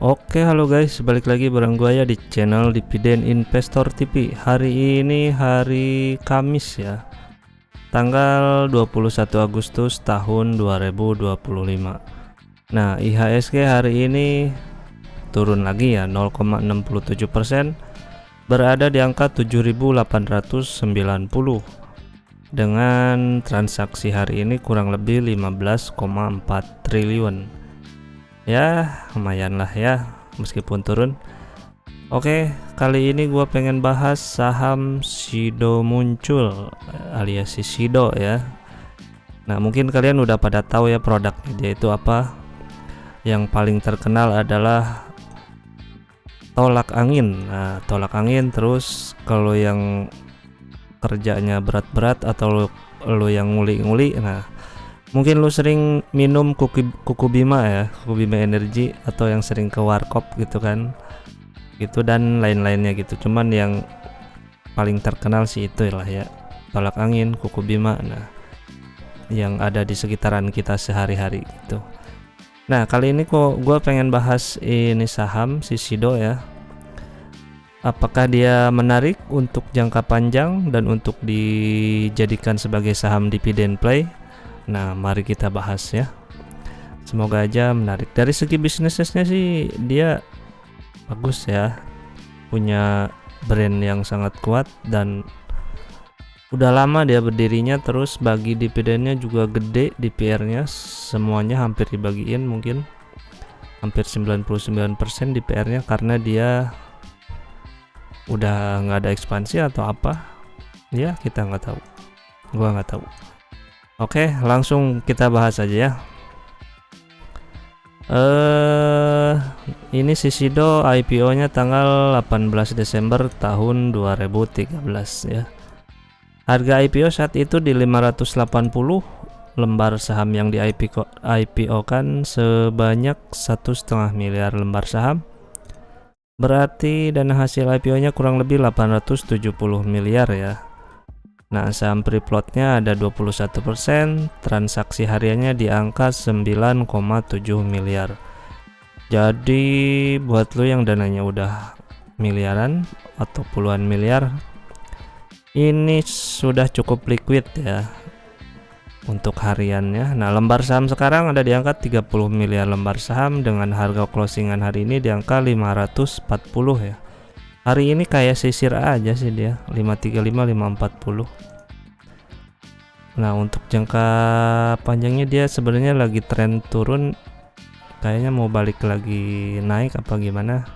Oke, halo guys, balik lagi bareng gua ya di channel Dividen Investor TV. Hari ini hari Kamis ya, tanggal 21 Agustus tahun 2025. Nah, IHSG hari ini turun lagi ya 0,67%, berada di angka 7.890 dengan transaksi hari ini kurang lebih 15,4 triliun. Ya lumayan lah ya meskipun turun. Oke, kali ini gua pengen bahas saham Sido Muncul alias si Sido ya. Nah, mungkin kalian udah pada tahu ya produknya dia itu apa. Yang paling terkenal adalah tolak angin. Nah, tolak angin, terus kalau yang kerjanya berat-berat atau lo yang nguli-nguli, nah mungkin lu sering minum kuku Bima ya, kuku Bima Energy, atau yang sering ke warkop gitu kan, gitu dan lain-lainnya gitu. Cuman yang paling terkenal sih itu lah ya, tolak angin, kuku Bima, nah yang ada di sekitaran kita sehari-hari gitu. Nah, kali ini kok gue pengen bahas ini saham si Sido ya. Apakah dia menarik untuk jangka panjang dan untuk dijadikan sebagai saham dividen play? Nah, mari kita bahas ya. Semoga aja menarik. Dari segi bisnisnya sih dia bagus ya. Punya brand yang sangat kuat dan udah lama dia berdirinya, terus bagi dividennya juga gede, DPR-nya semuanya hampir dibagiin, mungkin hampir 99% DPR-nya, karena dia udah nggak ada ekspansi atau apa. Ya, kita nggak tahu. Gua nggak tahu. Oke, langsung kita bahas aja ya. Ini si Sido IPO-nya tanggal 18 Desember tahun 2013 ya. Harga IPO saat itu di 580 lembar saham yang di IPO kan sebanyak 1,5 miliar lembar saham. Berarti dana hasil IPO-nya kurang lebih 870 miliar ya. Nah, saham free float-nya ada 21%, transaksi hariannya di angka 9,7 miliar. Jadi buat lo yang dananya udah miliaran atau puluhan miliar, ini sudah cukup liquid ya untuk hariannya. Nah, lembar saham sekarang ada di angka 30 miliar lembar saham dengan harga closingan hari ini di angka 540 ya. Hari ini kayak sisir aja sih dia, 535 540. Nah, untuk jangka panjangnya dia sebenarnya lagi tren turun, kayaknya mau balik lagi naik apa gimana.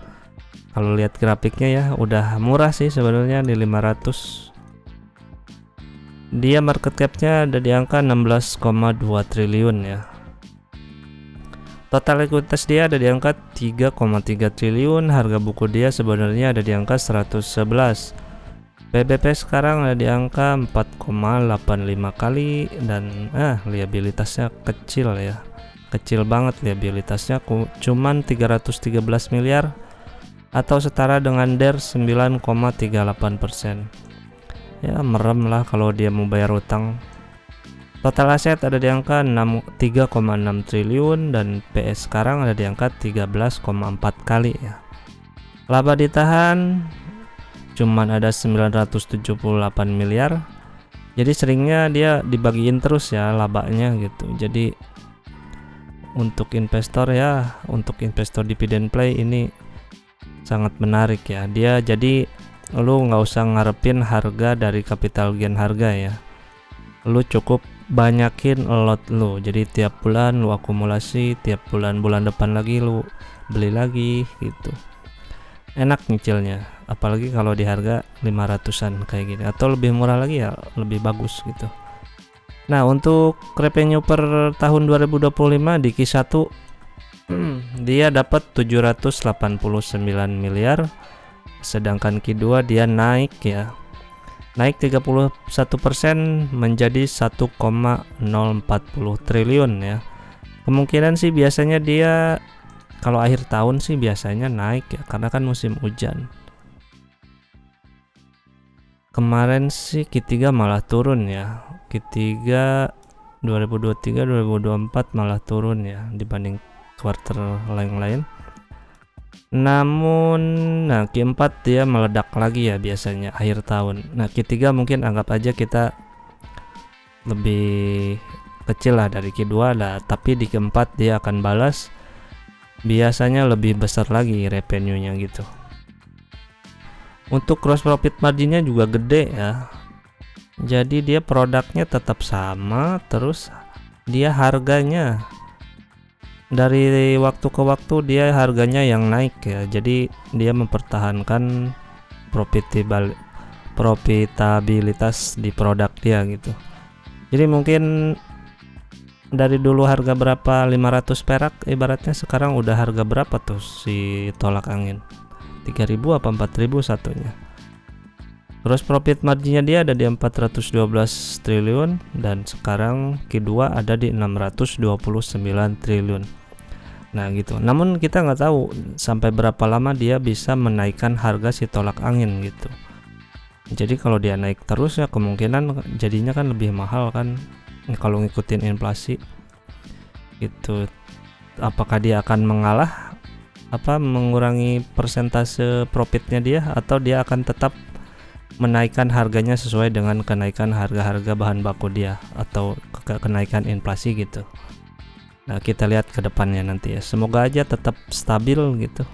Kalau lihat grafiknya ya udah murah sih sebenarnya di 500. Dia market cap-nya ada di angka 16,2 triliun ya. Total likuiditas dia ada di angka 3,3 triliun. Harga buku dia sebenarnya ada di angka 111. PBP sekarang ada di angka 4,85 kali dan liabilitasnya kecil ya. Kecil banget liabilitasnya, cuman 313 miliar atau setara dengan DER 9,38%. Ya, merem lah kalau dia mau bayar utang. Total aset ada di angka 3,6 triliun dan PS sekarang ada di angka 13,4 kali ya. Laba ditahan cuman ada 978 miliar. Jadi seringnya dia dibagiin terus ya labanya gitu. Jadi untuk investor ya, untuk investor dividen play ini sangat menarik ya. Dia jadi lu nggak usah ngarepin harga dari capital gain harga ya. Lu cukup banyakin lot lu, jadi tiap bulan lu akumulasi, tiap bulan depan lagi lu beli lagi gitu. Enak nyicilnya, apalagi kalau di harga 500-an kayak gini, atau lebih murah lagi ya lebih bagus gitu. Nah, untuk revenue per tahun 2025 di Q1 dia dapat 789 miliar, sedangkan Q2 dia naik 31% menjadi 1,040 triliun ya. Kemungkinan sih biasanya dia kalau akhir tahun sih biasanya naik ya, karena kan musim hujan. Kemarin sih Q3 malah turun ya. Q3 2023 2024 malah turun ya dibanding quarter lain-lain. Namun, nah Q4 dia meledak lagi ya biasanya akhir tahun. Nah Q3 mungkin anggap aja kita lebih kecil lah dari Q2 lah, tapi di Q4 dia akan balas biasanya lebih besar lagi revenue-nya gitu. Untuk gross profit marginnya juga gede ya. Jadi dia produknya tetap sama, terus dia harganya dari waktu ke waktu dia harganya yang naik ya. Jadi dia mempertahankan profitabilitas di produk dia gitu. Jadi mungkin dari dulu harga berapa 500 perak ibaratnya, sekarang udah harga berapa tuh si tolak angin, 3000 apa 4000 satunya. Gross profit marginnya dia ada di 412 triliun dan sekarang Q2 ada di 629 triliun. Nah gitu. Namun kita nggak tahu sampai berapa lama dia bisa menaikkan harga si tolak angin gitu. Jadi kalau dia naik terus ya kemungkinan jadinya kan lebih mahal kan kalau ngikutin inflasi gitu. Apakah dia akan mengalah mengurangi persentase profitnya dia, atau dia akan tetap menaikkan harganya sesuai dengan kenaikan harga-harga bahan baku dia atau kenaikan inflasi gitu. Nah kita lihat ke depannya nanti ya, semoga aja tetap stabil gitu.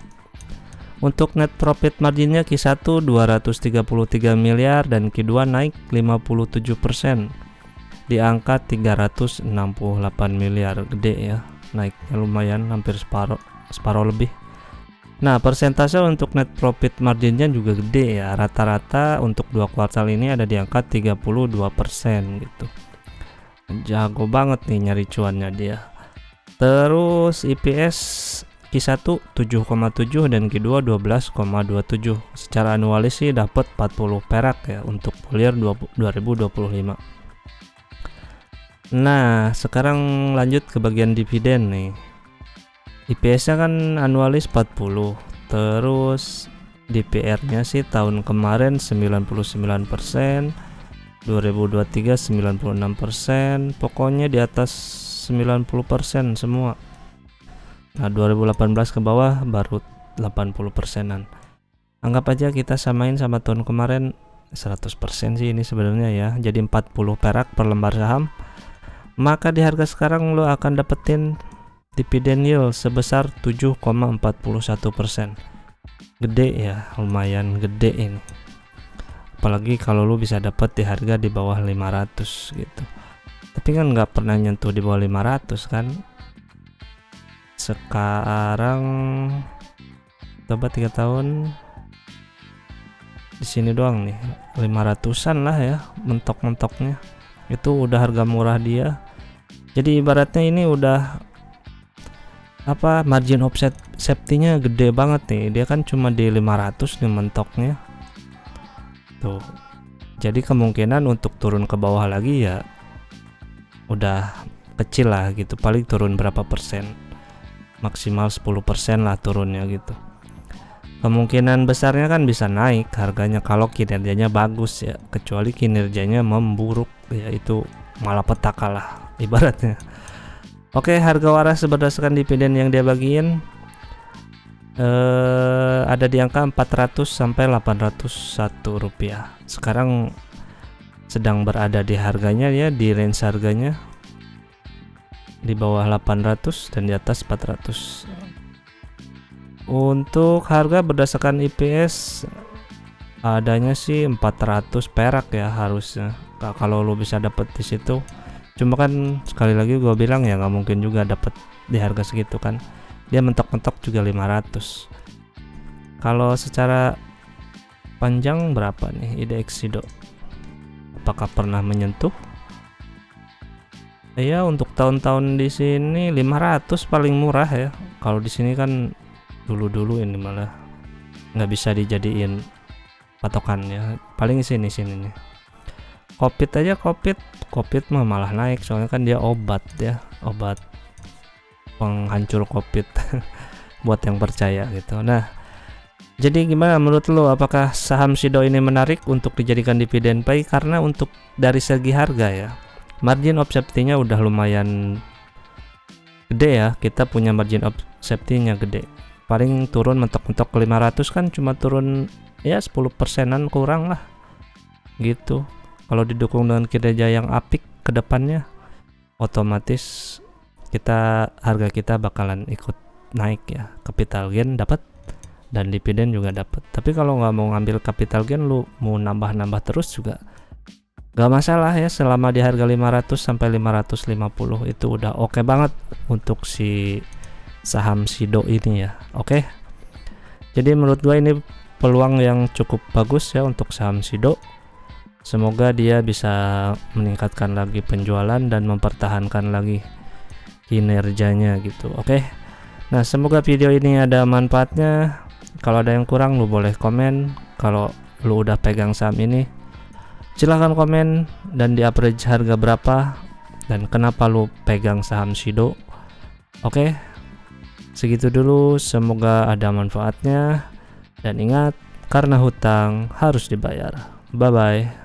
Untuk net profit marginnya Q1 233 miliar dan Q2 naik 57% di angka 368 miliar. Gede ya, naiknya lumayan, hampir separuh lebih. Nah persentase untuk net profit marginnya juga gede ya, rata-rata untuk 2 kuartal ini ada di angka 32% gitu. Jago banget nih nyari cuannya dia. Terus EPS Q1 7,7 dan Q2 12,27. Secara anualis sih dapat 40 perak ya untuk full year 2025. Nah sekarang lanjut ke bagian dividen nih. IPS-nya kan anualis 40, terus DPR-nya sih tahun kemarin 99%, 2023 96%, pokoknya di atas 90% semua. Nah 2018 ke bawah baru 80%-an. Anggap aja kita samain sama tahun kemarin 100% sih ini sebenarnya ya, jadi 40 perak per lembar saham. Maka di harga sekarang lo akan dapetin dividen yield sebesar 7,41%. Gede ya, lumayan gede ini. Apalagi kalau lu bisa dapat di harga di bawah 500 gitu. Tapi kan nggak pernah nyentuh di bawah 500 kan. Sekarang coba 3 tahun di sini doang nih 500-an lah ya mentok-mentoknya. Itu udah harga murah dia. Jadi ibaratnya ini udah margin of safety-nya gede banget nih. Dia kan cuma di 500 nih mentoknya tuh. Jadi kemungkinan untuk turun ke bawah lagi ya udah kecil lah gitu, paling turun berapa persen, maksimal 10% lah turunnya gitu. Kemungkinan besarnya kan bisa naik harganya kalau kinerjanya bagus ya, kecuali kinerjanya memburuk ya itu malapetaka lah ibaratnya. Oke, harga waras berdasarkan dividen yang dia bagiin ada di angka 400 sampai 801 rupiah. Sekarang sedang berada di harganya ya, di range harganya di bawah 800 dan di atas 400. Untuk harga berdasarkan IPS adanya sih 400 perak ya harusnya. Kalau lo bisa dapet di situ. Cuma kan sekali lagi gue bilang ya nggak mungkin juga dapat di harga segitu kan. Dia mentok-mentok juga 500. Kalau secara panjang berapa nih IDX Sido? Apakah pernah menyentuh? Ya untuk tahun-tahun di sini 500 paling murah ya. Kalau di sini kan dulu ini malah nggak bisa dijadiin patokan ya. Paling sini nih. Covid mah malah naik soalnya kan dia obat penghancur Covid buat yang percaya gitu. Nah jadi gimana menurut lo, apakah saham Sido ini menarik untuk dijadikan dividen pay? Karena untuk dari segi harga ya, margin of safety-nya udah lumayan gede ya, kita punya margin of safety-nya gede. paling turun mentok-mentok 500 kan cuma turun ya 10%-an kurang lah gitu. Kalau didukung dengan kinerja yang apik ke depannya, otomatis harga kita bakalan ikut naik ya. Capital gain dapat dan dividen juga dapat. Tapi kalau nggak mau ngambil capital gain, lu mau nambah-nambah terus juga nggak masalah ya, selama di harga 500 sampai 550 itu udah oke banget untuk si saham Sido ini ya. Oke. Jadi menurut gua ini peluang yang cukup bagus ya untuk saham Sido. Semoga dia bisa meningkatkan lagi penjualan dan mempertahankan lagi kinerjanya gitu. Oke. Nah, semoga video ini ada manfaatnya. Kalau ada yang kurang lu boleh komen. Kalau lu udah pegang saham ini, silahkan komen dan di average harga berapa dan kenapa lu pegang saham Sido. Oke. Segitu dulu, semoga ada manfaatnya dan ingat, karena hutang harus dibayar. Bye bye.